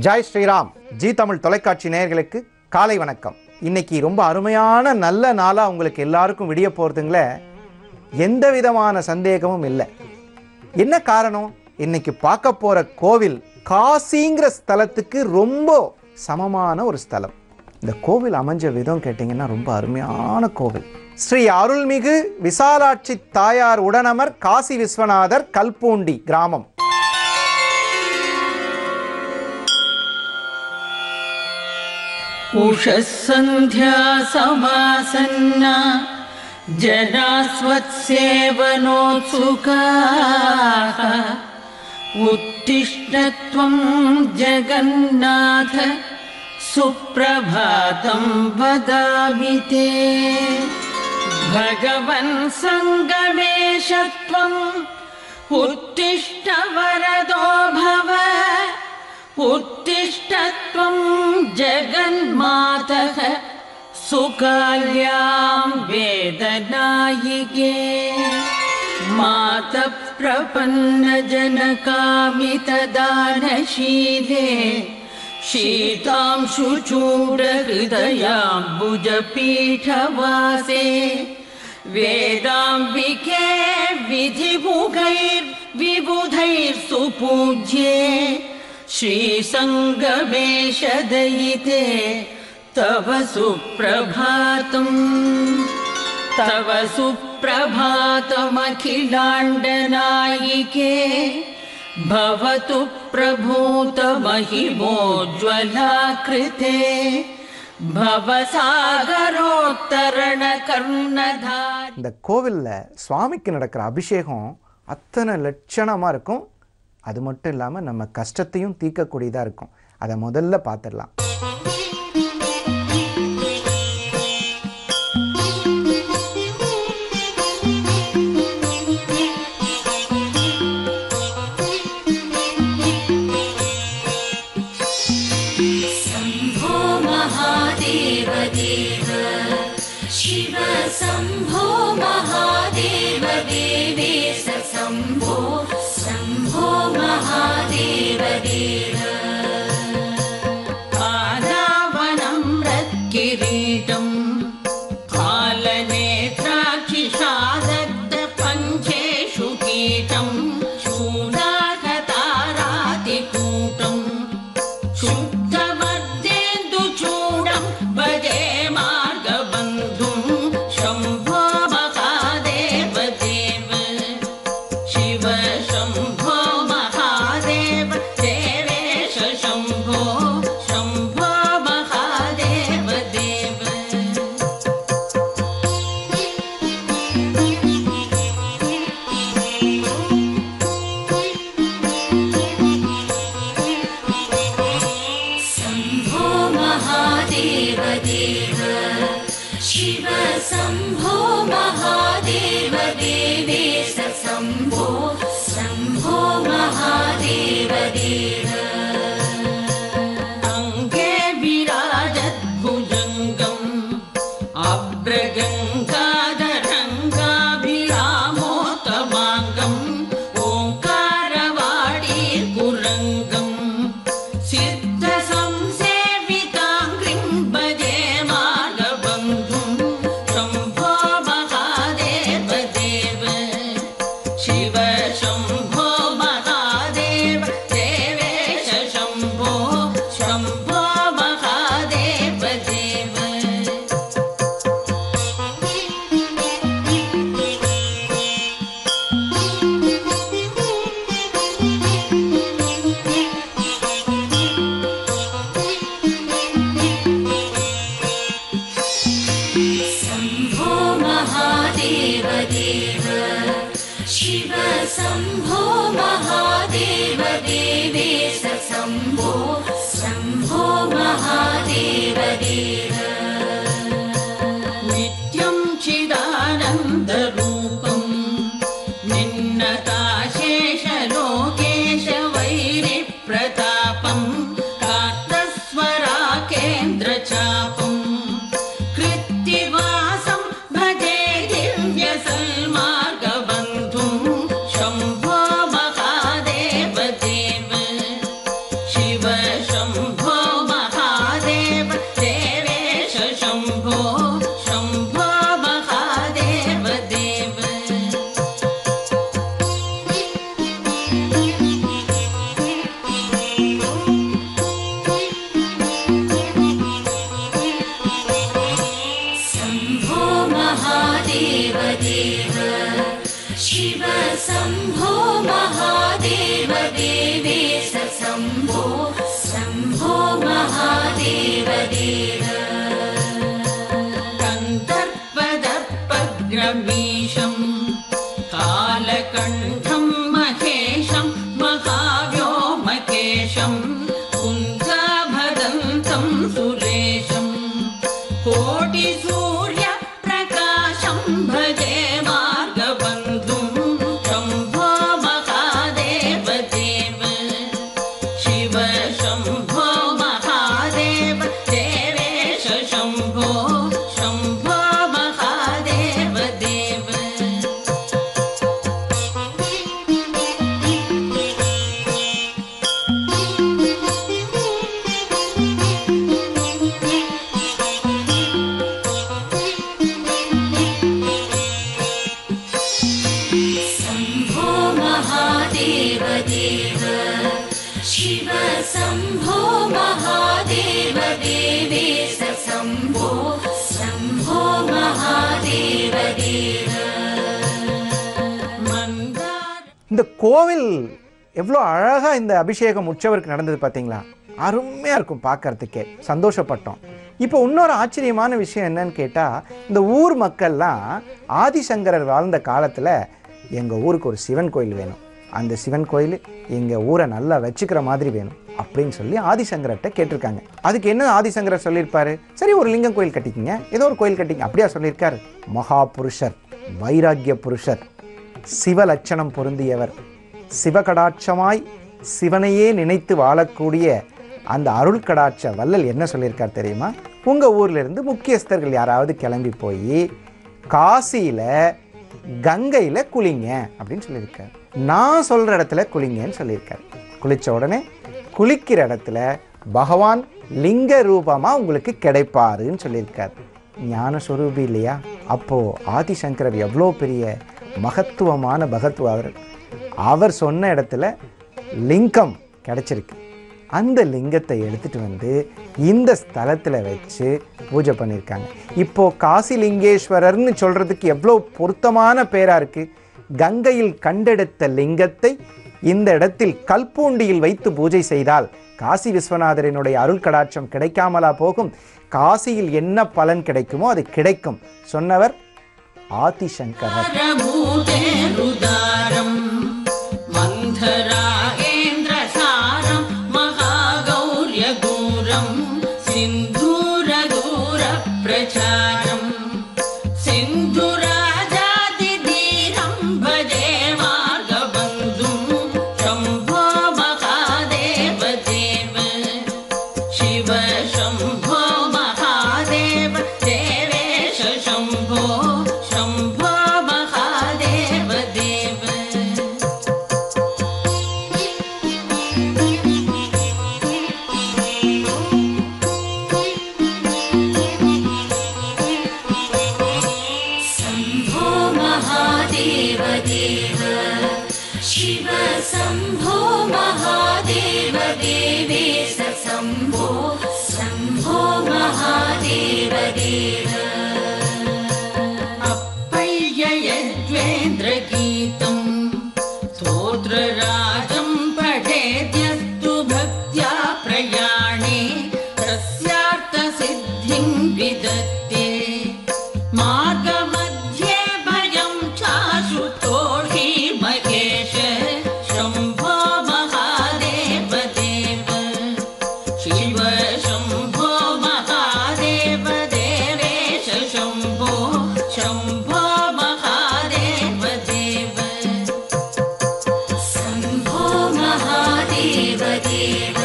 Jai Sriram. G Tamil தொலைக்காட்சி நேயர்களுக்கு காலை வணக்கம். இன்னைக்கு ரொம்ப அருமையான நல்ல நாளாக உங்களுக்கு எல்லாருக்கும் விடிய போகிறதுங்கள எந்த விதமான சந்தேகமும் இல்லை. என்ன காரணம்? இன்னைக்கு பார்க்க போகிற கோவில் காசிங்கிற ஸ்தலத்துக்கு ரொம்ப சமமான ஒரு ஸ்தலம். இந்த கோவில் அமைஞ்ச விதம் கேட்டிங்கன்னா ரொம்ப அருமையான கோவில். ஸ்ரீ அருள்மிகு விசாலாட்சி தாயார் உடனமர் காசி விஸ்வநாதர் கல்பூண்டி கிராமம். उषःसन्ध्या समासन्ना जनास्वत्सेवनोत्सुकाः उत्तिष्ठ त्वं जगन्नाथ सुप्रभातं वदामि ते भगवन् सङ्गमेश त्वम् उत्तिष्ठ वरदो भव उत्तिष्ठ त्वं जगन्मातः सुकाल्यां वेदनायिके मातः प्रपन्नजनकामितदानशीले शीतांशुचूडहृदयाम्बुजपीठवासे वेदाम्बिके विधिमुखैर्विबुधैर्सुपूज्ये श्रीसङ्गमेश दयिते तव सुप्रभातमखिलाण्डनायिके भवतु प्रभूतमहिमोज्ज्वलाकृते भवसागरोत्तरणकर्णधार. இந்த கோவிலில் சுவாமிக்கு நடக்கிற அபிஷேகம் அத்தனை லட்சணமாக இருக்கும். அது மட்டும் இல்லாமல் நம்ம கஷ்டத்தையும் தீர்க்கக்கூடியதாக இருக்கும். அதை முதல்ல பார்த்துடலாம். शम्भो महादेव देव शिव शम्भो महादेव देवेश शम्भो शम्भो महादेव देव आदावनं रत्किरीटं कालनेत्राक्षिषादग्ध पञ्चेषु कीटं शूलाकतारातिकूटं शुद्धमर्देन्दुचूडं भजे मार्गबन्धुं शम्भो महादेव देव शिव शम्भो महादेव देवेश शम्भो शम्भो महादेव देव शम्भो महादेव देव शिव शम्भो महादेव देवेश शम्भो शम्भो महादेव देव अङ्गे विराजद्भुजङ्गम् अभ्रगङ्गाधरङ्गाभिरामोत्तमाङ्गम् ओङ्कारवाडीकुरङ्गम् सिद्धसंसेविताङ्घ्रिं भजे मार्गबन्धुं शम्भो महादेव देव शिव शम्भो महादेव देवेश शम्भो शम्भो महादेव देव शम्भो महादेव देव शिव शम्भो महादेव देवेश शम्भो शम्भो महादेव देव नित्यं चिदानन्दरूपं निन्नताशेषलोकेश वैरिप्रतापं कार्तस्वराकेन्द्रचापं कृत्तिवासं भजे दिव्यसन्मार्गबन्धुं शम्भो महादेव देव शिव शम्भो शिव शम्भो महादेव देवेश शम्भो शम्भो महादेव देव गन्धर्वदर्पग्रमीशं कालकण्ठं महेशं महाव्योमकेशं कुन्दाभदन्तं सुरेशं कोटिसूर्यप्रकाशं भजे मार्गबन्धुं शम्भो महादेव देव शिव शम्भो महादेव देवेश शम्भो शम्भो महादेव देव शम्भो महादेव देव शिव शम्भो महादेव देवेश शम्भो शम्भो महादेव देव मन्दार இந்த கோவில் எவ்வளோ அழகாக இந்த அபிஷேகம் உற்சவருக்கு நடந்தது பார்த்தீங்களா? அருமையாக இருக்கும் பார்க்கறதுக்கே, சந்தோஷப்பட்டோம். இப்போ இன்னொரு ஆச்சரியமான விஷயம் என்னன்னு கேட்டால், இந்த ஊர் மக்கள்லாம் ஆதிசங்கரர் வாழ்ந்த காலத்தில் எங்கள் ஊருக்கு ஒரு சிவன் கோயில் வேணும், அந்த சிவன் கோயில் எங்கள் ஊரை நல்லா வச்சுக்கிற மாதிரி வேணும் அப்படின்னு சொல்லி ஆதிசங்கர்கிட்ட கேட்டிருக்காங்க. அதுக்கு என்ன ஆதிசங்கரர் சொல்லியிருப்பாரு? சரி, ஒரு லிங்கம் கோயில் கட்டிக்கிங்க, ஏதோ ஒரு கோயில் கட்டிங்க, அப்படியா சொல்லியிருக்காரு? மகா புருஷர், வைராக்கிய புருஷர், சிவலட்சணம் பொருந்தியவர், சிவகடாட்சமாய் சிவனையே நினைத்து வாழக்கூடிய அந்த அருள் கடாட்ச வள்ளல் என்ன சொல்லியிருக்கார் தெரியுமா? உங்கள் ஊரில் இருந்து முக்கியஸ்தர்கள் யாராவது கிளம்பி போய் காசியில் கங்கையில் குளிங்க அப்படின்னு சொல்லியிருக்காரு. நான் சொல்கிற இடத்துல குளிங்கன்னு சொல்லியிருக்காரு. குளித்த உடனே குளிக்கிற இடத்துல பகவான் லிங்க ரூபமாக உங்களுக்கு கிடைப்பாருன்னு சொல்லியிருக்காரு. ஞான ஸ்வரூபி இல்லையா? அப்போது ஆதிசங்கரர் எவ்வளோ பெரிய மகத்துவமான பகத்துவர். அவர் சொன்ன இடத்துல லிங்கம் கிடச்சிருக்கு. அந்த லிங்கத்தை எடுத்துகிட்டு வந்து இந்த ஸ்தலத்தில் வச்சு பூஜை பண்ணியிருக்காங்க. இப்போது காசிலிங்கேஸ்வரர்னு சொல்கிறதுக்கு எவ்வளோ பொருத்தமான பேராக இருக்குது. கங்கையில் கண்டெடுத்த லிங்கத்தை இந்த இடத்தில் கல்பூண்டியில் வைத்து பூஜை செய்தால் காசி விஸ்வநாதரினுடைய அருள் கடாட்சம் கிடைக்காமலா போகும்? காசியில் என்ன பலன் கிடைக்குமோ அது கிடைக்கும் சொன்னவர் ஆதிசங்கரர். रभूतेरुदारं मन्थरागेन्द्रसारं महागौर्यगौरं सिन्धूरदूरप्रचारं सिन्धुराजातिधीरं भजे मार्गबन्धुं शम्भो महादेव देव शिव शम्भो महादेव देवेश शम्भो शम्भो महादेव देव शम्भो महादेव देव शिव शम्भो महादेव देवेश शम्भो शम्भो महादेव देव अप्पय्ययज्वेन्द्रगीतं स्तोत्रराजं पठेद्यस्तु भक्त्या प्रयाणे तस्यार्थसिद्धिं विदत्ते मार्गमध्ये भयं चाशुतोषि महेश शम्भो महादेव देव शिव शम्भो महादेव देवेश शम्भो शम्भो महादेव देव शम्भो महादेव देव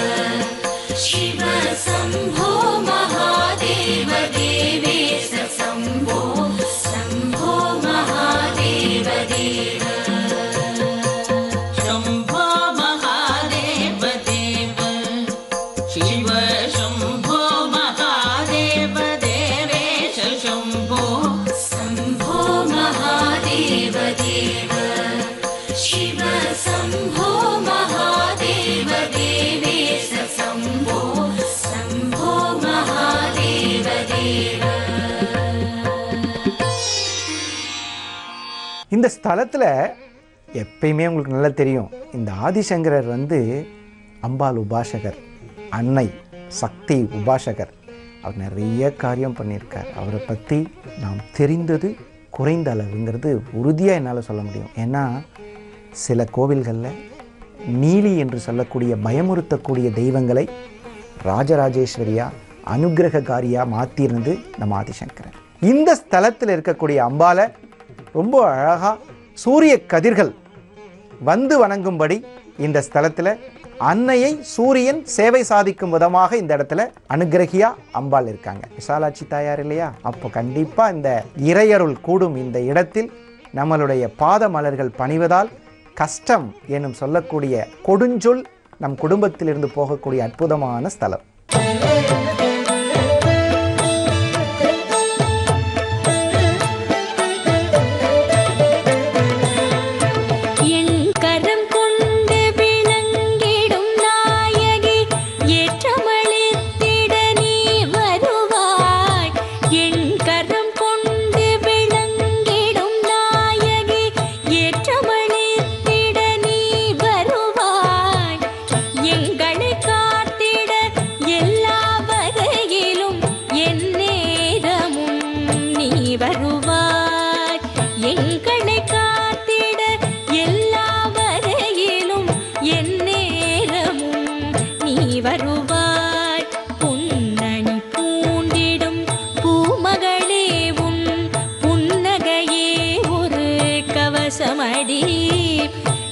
शिव शम्भो महादेव देवेश शम्भो शम्भो महादेव देव शम्भो महादेव देव शिव शम्भो महादेव देवेश शम्भो शम्भो महादेव देव शिव शम्भो महादेव देवेश இந்த ஸ்தலத்தில் எப்பயுமே உங்களுக்கு நல்லா தெரியும், இந்த ஆதிசங்கரர் அம்பாள் உபாசகர், அன்னை சக்தி உபாசகர். அவர் நிறைய காரியம் பண்ணியிருக்கார். அவரை பற்றி நாம் தெரிந்தது குறைந்த அளவுங்கிறது உறுதியாக என்னால் சொல்ல முடியும். ஏன்னா சில கோவில்களில் நீலி என்று சொல்லக்கூடிய பயமுறுத்தக்கூடிய தெய்வங்களை ராஜராஜேஸ்வரியா அனுகிரககாரியா மாற்றிருந்து நம்ம ஆதிசங்கரன். இந்த ஸ்தலத்தில் இருக்கக்கூடிய அம்பாலை ரொம்ப அழகாக சூரிய கதிர்கள் வணங்கும்படி இந்த ஸ்தலத்தில் அன்னையை சூரியன் சேவை சாதிக்கும் விதமாக இந்த இடத்துல அனுகிரகியா அம்பாள் இருக்காங்க. விசாலாட்சி தாயார் இல்லையா? அப்போ கண்டிப்பாக இந்த இறையருள் கூடும் இந்த இடத்தில் நம்மளுடைய பாத மலர்கள் பணிவதால் கஷ்டம் எனும் சொல்லக்கூடிய கொடுஞ்சொல் நம் குடும்பத்திலிருந்து போகக்கூடிய அற்புதமான ஸ்தலம்.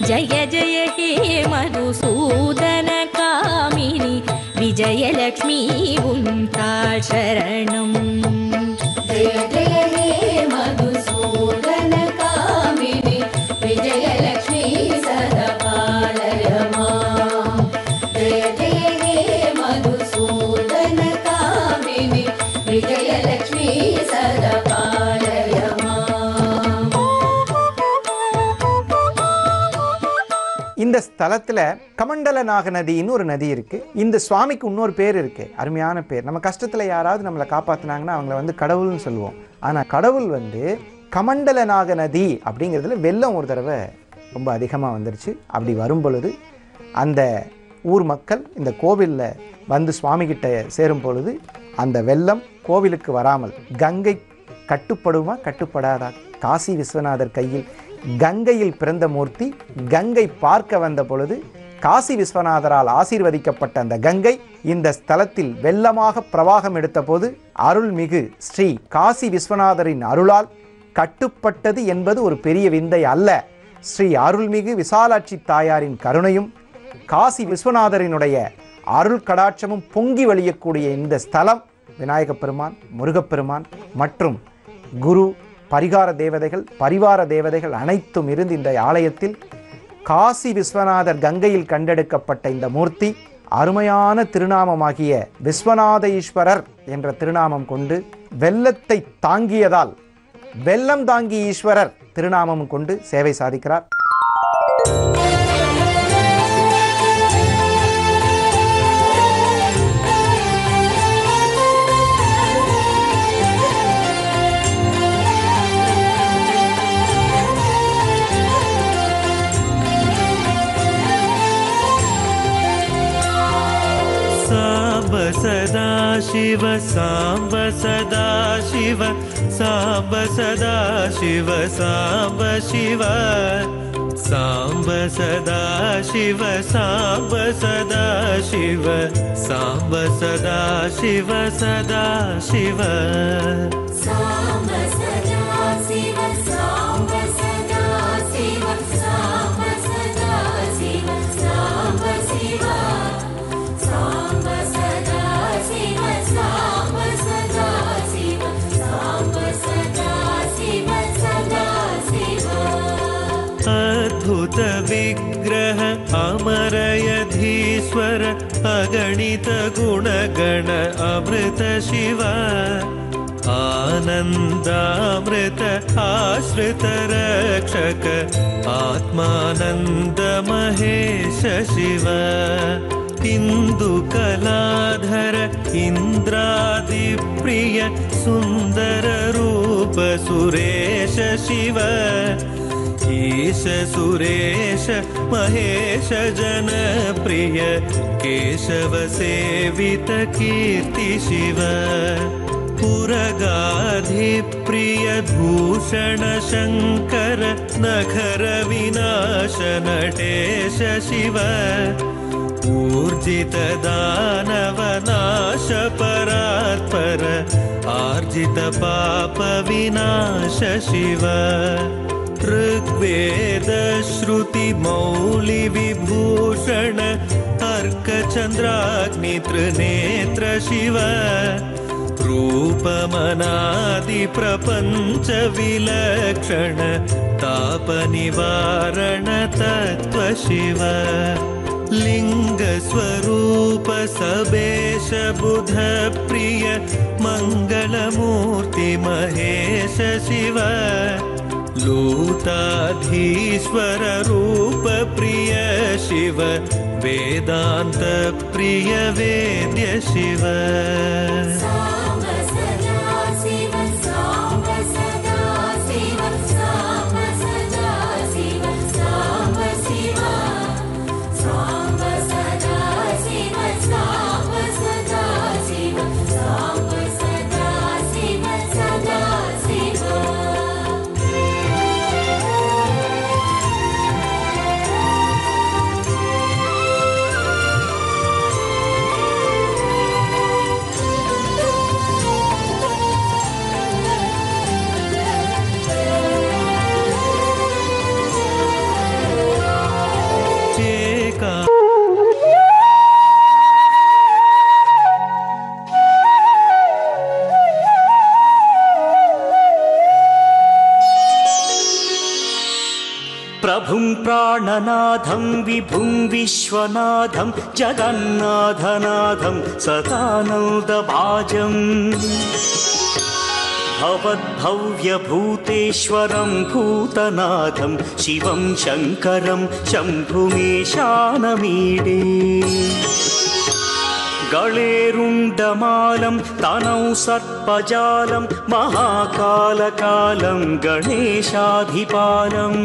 जय जय हे मधुसूदन कामिनी विजयलक्ष्मी उन्ताल शरणम्। जय जय हे मधुसूदन कामिनी विजयलक्ष्मी सदा पालय माम्। जय जय हे मधुसूदन कामिनी विजयलक्ष्मी सदा पालय माम्। இந்த ஸ்தலத்தில் கமண்டல நாக நதின்னு ஒரு நதி இருக்குது. இந்த சுவாமிக்கு இன்னொரு பேர் இருக்குது, அருமையான பேர். நம்ம கஷ்டத்தில் யாராவது நம்மளை காப்பாற்றினாங்கன்னா அவங்கள கடவுள்னு சொல்லுவோம். ஆனால் கடவுள் கமண்டல நாக நதி அப்படிங்கிறதுல வெள்ளம் ஒரு தடவை ரொம்ப அதிகமாக வந்துருச்சு. அப்படி வரும் பொழுது அந்த ஊர் மக்கள் இந்த கோவிலில் சுவாமிகிட்ட சேரும் பொழுது அந்த வெள்ளம் கோவிலுக்கு வராமல் கங்கை கட்டுப்படுமா கட்டுப்படாதா? காசி விஸ்வநாதர் கையில் கங்கையில் பிறந்த மூர்த்தி கங்கை பார்க்க வந்த பொழுது காசி விஸ்வநாதரால் ஆசீர்வதிக்கப்பட்ட அந்த கங்கை இந்த ஸ்தலத்தில் வெள்ளமாக பிரவாகம் எடுத்த போது அருள்மிகு ஸ்ரீ காசி விஸ்வநாதரின் அருளால் கட்டுப்பட்டது என்பது ஒரு பெரிய விந்தை அல்ல. ஸ்ரீ அருள்மிகு விசாலாட்சி தாயாரின் கருணையும் காசி விஸ்வநாதரினுடைய அருள் கடாட்சமும் பொங்கி வழியக்கூடிய இந்த ஸ்தலம் விநாயகப் பெருமான், முருகப்பெருமான் மற்றும் குரு பரிகார தேவதைகள், பரிவார தேவதைகள் அனைத்தும் இருந்து இந்த ஆலயத்தில் காசி விஸ்வநாதர் கங்கையில் கண்டெடுக்கப்பட்ட இந்த மூர்த்தி அருமையான திருநாமமாகிய விஸ்வநாத ஈஸ்வரர் என்ற திருநாமம் கொண்டு வெள்ளத்தை தாங்கியதால் வெள்ளம் தாங்கி ஈஸ்வரர் திருநாமம் கொண்டு சேவை சாதிக்கிறார். सदा शिव सांब सदा शिव सांब सदा शिव सांब शिव सांब सदा शिव सांब सदा शिव सांब सदा शिव सदा शिव सांब सदा शिव सांब सदा शिव सांब सदा शिव सांब शिव सांब सदा शिव सांब सदा शिव सांब सदा शिव सदा शिव अद्भुत विग्रह अमरयधीश्वर अगणित गुणगण अमृत शिव आनन्दामृत आश्रित रक्षक आत्मानन्द महेश शिव इंदुकलाधर इंद्रादिप्रिय सुंदर रूप सुरेश शिव ईश सुरेश महेश जनप्रिय केशव सेवित कीर्ति शिव पुरगाधिप्रिय भूषण शङ्कर नखर विनाश नटेश शिव ऊर्जित दानव नाश परात्पर आर्जित पाप विनाश शिव ऋग्वेद श्रुति मौलि विभूषण अर्क चन्द्राग्नि त्रिनेत्र शिव रूपमनादि प्रपञ्च विलक्षण ताप निवारण तत्व शिव लिंग स्वरूप सबेश बुध प्रिय मंगलमूर्ति महेश शिव लूताधीश्वर रूप प्रिय शिव वेदांत प्रिय वेद्य शिव साम्ब सदा शिव साम्ब सदा शिव साम्ब सदा शिव साम्ब शिव साम्ब सदा शिव साम्ब सदा शिव साम्ब सदा शिव सदा शिव प्रभुं प्राणनाथं विभुं विश्वनाथं जगन्नाथनाथं सदानन्दभाजम् भवद्भव्यभूतेश्वरं भूतनाथं शिवं शङ्करं शम्भुमीशानमीडे गळेरुण्डमालं तनौ सर्पजालं महाकालकालं गणेशाधिपालम्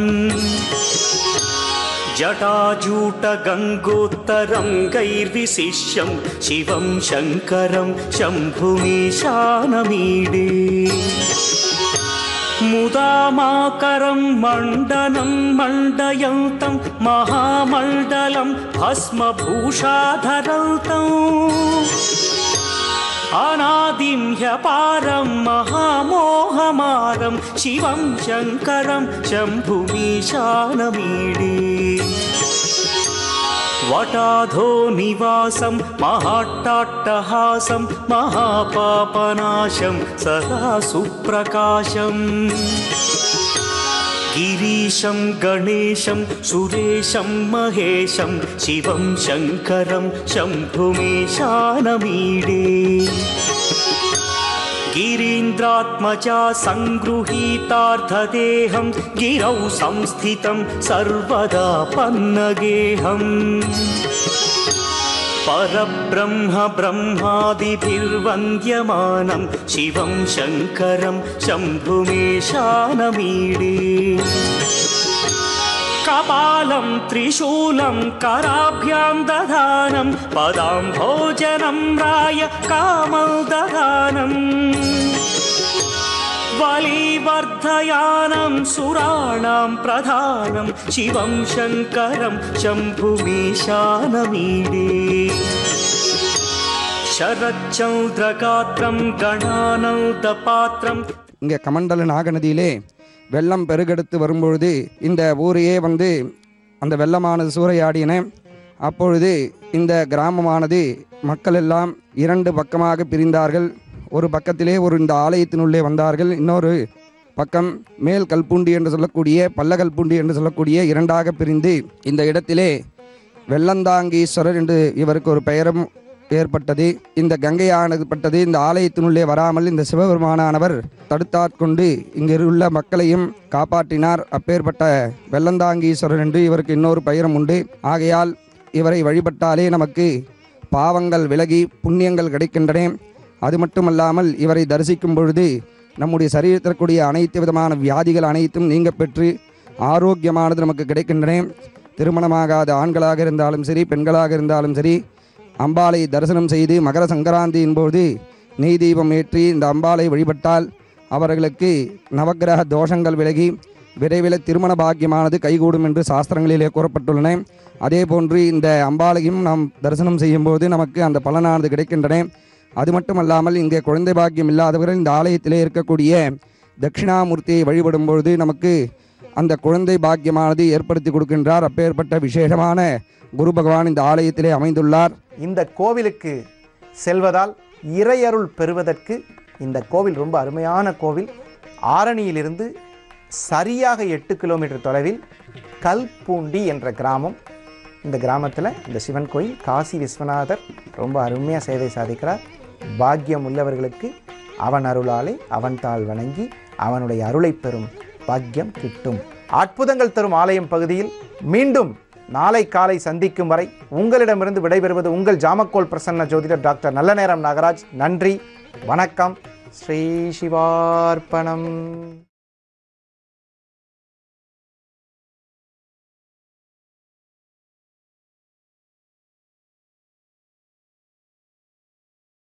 जटाजूटगङ्गोत्तरं गैर्विशिष्यं शिवं शङ्करं शम्भुमीशानमीडे मुदामाकरं मण्डनं मण्डयन्तं महामण्डलं भस्मभूषाधरन्तम् अनादिं ह्यपारं महामोहमारं शिवं शङ्करं शम्भुमीशानमीडे वटाधो निवासं महाट्टाट्टहासं महापापनाशं सदा सुप्रकाशम् गिरीशं गणेशं सुरेशं महेशं शिवं शङ्करं शम्भुमीशानमीडे गिरीन्द्रात्मजा संगृहीतार्थदेहं गिरौ संस्थितं सर्वदा पन्नगेहम् परब्रह्म ब्रह्मादिभिर्वन्द्यमानं शिवं शङ्करं शम्भुमीशानमीडे कपालं त्रिशूलं कराभ्यां दधानं पदाम्भोजनं राय कामदधानम् बलिवर्धयानं सुराणां प्रधानं शिवं शङ्करं शम्भुमीशानमीडे शरच्चन्द्रगात्रं गणानन्दपात्रं இங்கே கமண்டல நாகநதியிலே வெள்ளம் பெருகெடுத்து வரும்பொழுது இந்த ஊரையே அந்த வெள்ளமானது சூறையாடின. அப்பொழுது இந்த கிராமமானது மக்கள் எல்லாம் இரண்டு பக்கமாக பிரிந்தார்கள். ஒரு பக்கத்திலே இந்த ஆலயத்தினுள்ளே வந்தார்கள். இன்னொரு பக்கம் மேல் கல்பூண்டி என்று சொல்லக்கூடிய பல்லகல்பூண்டி என்று சொல்லக்கூடிய இரண்டாக பிரிந்து இந்த இடத்திலே வெள்ளந்தாங்கீஸ்வரர் என்று இவருக்கு ஒரு பெயரும் ஏற்பட்டது. இந்த கங்கையானது பட்டது இந்த ஆலயத்தினுள்ளே வராமல் இந்த சிவபெருமானவர் தடுத்தாட்கொண்டு இங்கு உள்ள மக்களையும் காப்பாற்றினார். அப்பேற்பட்ட வெள்ளந்தாங்கீஸ்வரர் என்று இவருக்கு இன்னொரு பெயரும் உண்டு. ஆகையால் இவரை வழிபட்டாலே நமக்கு பாவங்கள் விலகி புண்ணியங்கள் கிடைக்கின்றன. அது மட்டுமல்லாமல் இவரை தரிசிக்கும் பொழுது நம்முடைய சரீரத்திற்குரிய அனைத்து விதமான வியாதிகள் அனைத்தும் நீங்க பெற்று ஆரோக்கியமானது நமக்கு கிடைக்கின்றன. திருமணமாகாத ஆண்களாக இருந்தாலும் சரி, பெண்களாக இருந்தாலும் சரி, அம்பாளை தரிசனம் செய்து மகர சங்கராந்தியின் போது நெய் தீபம் ஏற்றி இந்த அம்பாளை வழிபட்டால் அவர்களுக்கு நவக்கிரக தோஷங்கள் விலகி விரைவில் திருமண பாக்கியமானது கைகூடும் என்று சாஸ்திரங்களிலே கூறப்பட்டுள்ளன. அதே போன்று இந்த அம்பாளையும் நாம் தரிசனம் செய்யும்போது நமக்கு அந்த பலனானது கிடைக்கின்றன. அது மட்டுமல்லாமல் இங்கே குழந்தை பாக்கியம் இல்லாதவர்கள் இந்த ஆலயத்திலே இருக்கக்கூடிய தட்சிணாமூர்த்தியை வழிபடும்பொழுது நமக்கு அந்த குழந்தை பாக்கியமானது ஏற்படுத்தி கொடுக்கின்றார். அப்பேற்பட்ட விசேஷமான குரு பகவான் இந்த ஆலயத்திலே அமைந்துள்ளார். இந்த கோவிலுக்கு செல்வதால் இறையருள் பெறுவதற்கு இந்த கோவில் ரொம்ப அருமையான கோவில். ஆரணியிலிருந்து சரியாக 8 கிலோமீட்டர் தொலைவில் கல்பூண்டி என்ற கிராமம். இந்த கிராமத்தில் இந்த சிவன் கோயில் காசி விஸ்வநாதர் ரொம்ப அருமையாக சேவை சாதிக்கிறார். பாக்கியம் உள்ளவர்களுக்கு அவன் அருளாலே அவன் தாள் வணங்கி அவனுடைய அருளை பெறும் பாக்கியம் கிட்டும். அற்புதங்கள் தரும் ஆலயம் பகுதியில் மீண்டும் நாளை காலை சந்திக்கும் வரை உங்களிடமிருந்து விடைபெறுவது உங்கள் ஜாமக்கோல் பிரசன்ன ஜோதிடர் டாக்டர் நல்லநேரம் நாகராஜ். நன்றி, வணக்கம். ஸ்ரீ சிவார்ப்பணம்.